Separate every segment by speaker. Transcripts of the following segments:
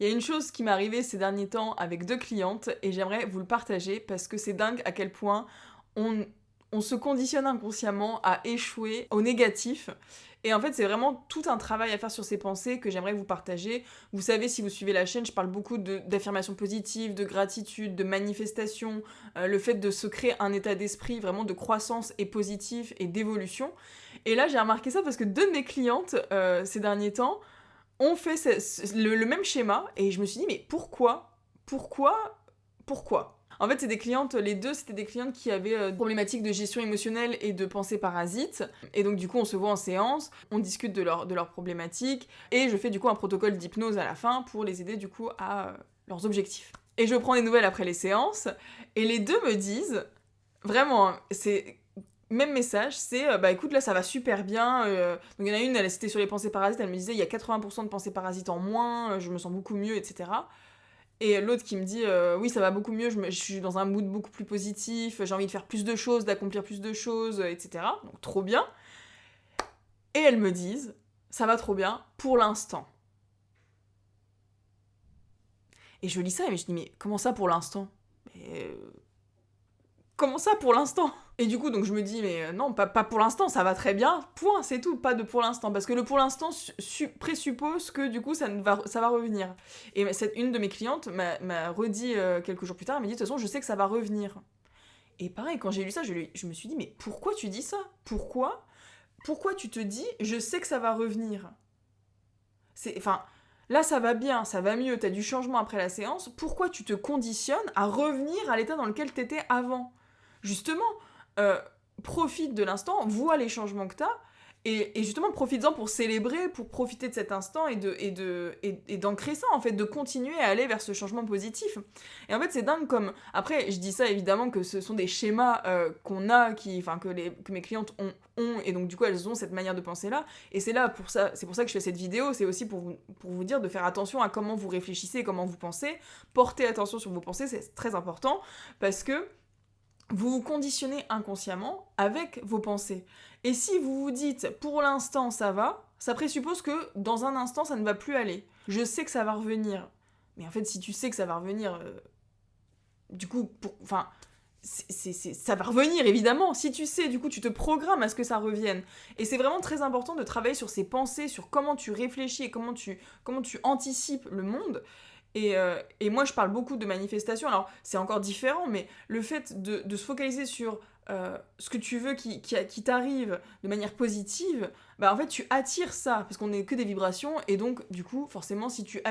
Speaker 1: Il y a une chose qui m'est arrivée ces derniers temps avec 2 clientes et j'aimerais vous le partager parce que c'est dingue à quel point on on se conditionne inconsciemment à échouer au négatif et en fait, c'est vraiment tout un travail à faire sur ses pensées que j'aimerais vous partager. Vous savez, si vous suivez la chaîne, je parle beaucoup d'affirmations positives, de gratitude, de manifestation, le fait de se créer un état d'esprit vraiment de croissance et positif et d'évolution. Et là, j'ai remarqué ça parce que 2 de mes clientes, ces derniers temps, on fait le même schéma et je me suis dit mais pourquoi. En fait, c'est des clientes, les deux, c'était des clientes qui avaient problématiques de gestion émotionnelle et de pensée parasite. Et donc, du coup, on se voit en séance, on discute de leurs problématiques, et je fais du coup un protocole d'hypnose à la fin pour les aider du coup à leurs objectifs. Et je prends des nouvelles après les séances, et les deux me disent, vraiment, hein, c'est même message, c'est bah écoute, là ça va super bien. Donc il y en a une, elle c'était sur les pensées parasites, elle me disait il y a 80% de pensées parasites en moins, je me sens beaucoup mieux, etc. Et l'autre qui me dit oui, ça va beaucoup mieux, je suis dans un mood beaucoup plus positif, j'ai envie de faire plus de choses, d'accomplir plus de choses, etc. Donc trop bien. Et elles me disent ça va trop bien pour l'instant. Et je lis ça et je dis mais comment ça pour l'instant? Mais, comment ça pour l'instant? Et du coup, donc je me dis, mais non, pas pour l'instant, ça va très bien, point, c'est tout, pas de pour l'instant. Parce que le pour l'instant présuppose que du coup, ça va revenir. Et une de mes clientes m'a redit quelques jours plus tard, elle m'a dit, de toute façon, je sais que ça va revenir. Et pareil, quand j'ai lu ça, je me suis dit, mais pourquoi tu dis ça? Pourquoi tu te dis, je sais que ça va revenir? Enfin, là, ça va bien, ça va mieux, t'as du changement après la séance, pourquoi tu te conditionnes à revenir à l'état dans lequel t'étais avant? Justement, euh, profite de l'instant, vois les changements que t'as, et justement, profites-en pour célébrer, pour profiter de cet instant et d'ancrer ça, en fait, de continuer à aller vers ce changement positif. Et en fait, c'est dingue comme... Après, je dis ça évidemment que ce sont des schémas qu'on a, que mes clientes ont, et donc du coup, elles ont cette manière de penser-là. Et c'est pour ça que je fais cette vidéo, c'est aussi pour vous dire de faire attention à comment vous réfléchissez, comment vous pensez. Portez attention sur vos pensées, c'est très important, parce que vous vous conditionnez inconsciemment avec vos pensées. Et si vous vous dites pour l'instant ça va, ça présuppose que dans un instant ça ne va plus aller. Je sais que ça va revenir. Mais en fait, si tu sais que ça va revenir, du coup, enfin, ça va revenir évidemment. Si tu sais, du coup, tu te programmes à ce que ça revienne. Et c'est vraiment très important de travailler sur ces pensées, sur comment tu réfléchis et comment tu anticipes le monde. Et moi, je parle beaucoup de manifestation. Alors, c'est encore différent, mais le fait de se focaliser sur ce que tu veux qui t'arrive de manière positive, bah en fait, tu attires ça, parce qu'on n'est que des vibrations, et donc, du coup, forcément, si tu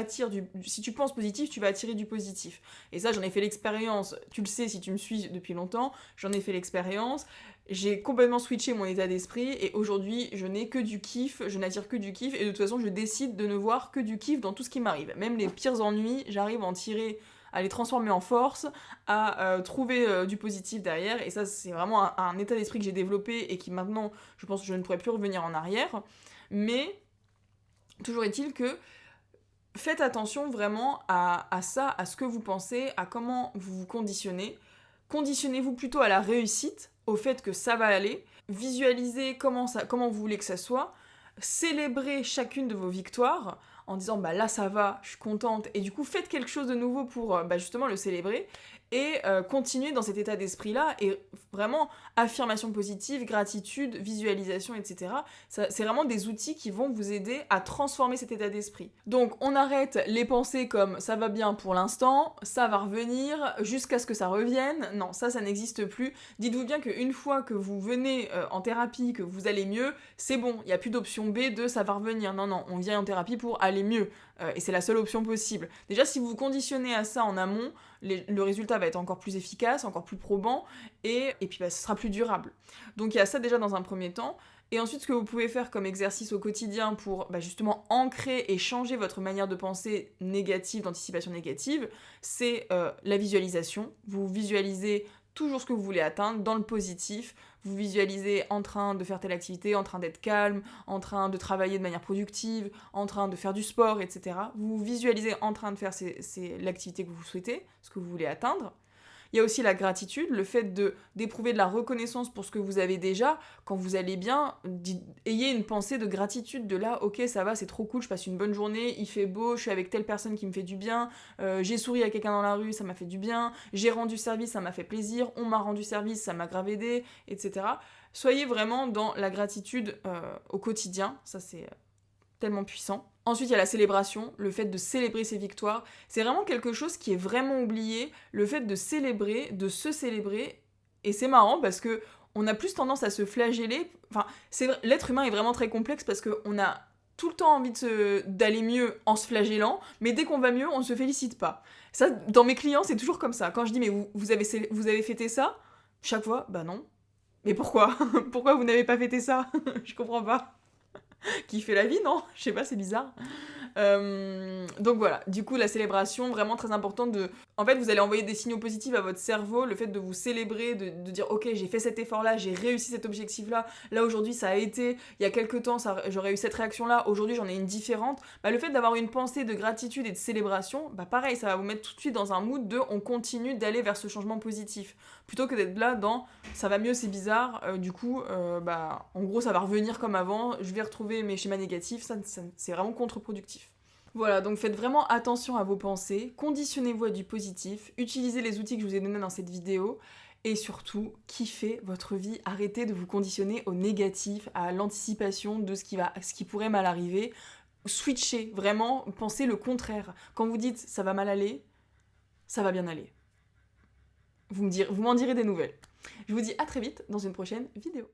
Speaker 1: penses positif, tu vas attirer du positif. Et ça, j'en ai fait l'expérience, tu le sais si tu me suis depuis longtemps, j'en ai fait l'expérience, j'ai complètement switché mon état d'esprit, et aujourd'hui, je n'ai que du kiff, je n'attire que du kiff, et de toute façon, je décide de ne voir que du kiff dans tout ce qui m'arrive. Même les pires ennuis, j'arrive à en tirer, à les transformer en force, à trouver du positif derrière, et ça, c'est vraiment un état d'esprit que j'ai développé, et qui maintenant, je pense que je ne pourrais plus revenir en arrière, mais toujours est-il que faites attention vraiment à ça, à ce que vous pensez, à comment vous vous conditionnez. Conditionnez-vous plutôt à la réussite, au fait que ça va aller. Visualisez comment vous voulez que ça soit. Célébrez chacune de vos victoires en disant bah là ça va, je suis contente. Et du coup faites quelque chose de nouveau pour bah, justement le célébrer. Et continuez dans cet état d'esprit-là. Et vraiment, affirmation positive, gratitude, visualisation, etc. C'est vraiment des outils qui vont vous aider à transformer cet état d'esprit. Donc on arrête les pensées comme ça va bien pour l'instant, ça va revenir jusqu'à ce que ça revienne. Non, ça n'existe plus. Dites-vous bien qu'une fois que vous venez en thérapie, que vous allez mieux, c'est bon, il n'y a plus d'option B de ça va revenir. Non, on vient en thérapie pour aller mieux. Et c'est la seule option possible. Déjà, si vous vous conditionnez à ça en amont, le résultat va être encore plus efficace, encore plus probant, et puis bah, ce sera plus durable. Donc il y a ça déjà dans un premier temps. Et ensuite, ce que vous pouvez faire comme exercice au quotidien pour bah, justement ancrer et changer votre manière de penser négative, d'anticipation négative, c'est la visualisation. Vous visualisez toujours ce que vous voulez atteindre dans le positif. Vous visualisez en train de faire telle activité, en train d'être calme, en train de travailler de manière productive, en train de faire du sport, etc. Vous visualisez en train de faire l'activité que vous souhaitez, ce que vous voulez atteindre. Il y a aussi la gratitude, le fait d'éprouver de la reconnaissance pour ce que vous avez déjà. Quand vous allez bien, ayez une pensée de gratitude de là, ok, ça va, c'est trop cool, je passe une bonne journée, il fait beau, je suis avec telle personne qui me fait du bien, j'ai souri à quelqu'un dans la rue, ça m'a fait du bien, j'ai rendu service, ça m'a fait plaisir, on m'a rendu service, ça m'a grave aidé, etc. Soyez vraiment dans la gratitude au quotidien, ça c'est tellement puissant. Ensuite, il y a la célébration, le fait de célébrer ses victoires. C'est vraiment quelque chose qui est vraiment oublié, le fait de célébrer, de se célébrer. Et c'est marrant parce que on a plus tendance à se flageller. Enfin, l'être humain est vraiment très complexe parce qu'on a tout le temps envie d'aller mieux en se flagellant, mais dès qu'on va mieux, on ne se félicite pas. Ça, dans mes clients, c'est toujours comme ça. Quand je dis, mais vous avez fêté ça? Chaque fois, bah non. Mais pourquoi? Pourquoi vous n'avez pas fêté ça? Je comprends pas. Qui fait la vie, non? Je sais pas, c'est bizarre. Donc voilà, du coup la célébration, vraiment très importante de... En fait, vous allez envoyer des signaux positifs à votre cerveau, le fait de vous célébrer, de dire ok, j'ai fait cet effort-là, j'ai réussi cet objectif-là, là aujourd'hui ça a été, il y a quelques temps j'aurais eu cette réaction-là, aujourd'hui j'en ai une différente. Bah, le fait d'avoir une pensée de gratitude et de célébration, bah pareil, ça va vous mettre tout de suite dans un mood de on continue d'aller vers ce changement positif. Plutôt que d'être là dans ça va mieux, c'est bizarre, du coup, bah en gros ça va revenir comme avant, je vais retrouver mes schémas négatifs, ça c'est vraiment contre-productif. Voilà, donc faites vraiment attention à vos pensées, conditionnez-vous à du positif, utilisez les outils que je vous ai donnés dans cette vidéo, et surtout, kiffez votre vie, arrêtez de vous conditionner au négatif, à l'anticipation de ce qui pourrait mal arriver. Switchez, vraiment, pensez le contraire. Quand vous dites ça va mal aller, ça va bien aller. Vous m'en direz des nouvelles. Je vous dis à très vite dans une prochaine vidéo.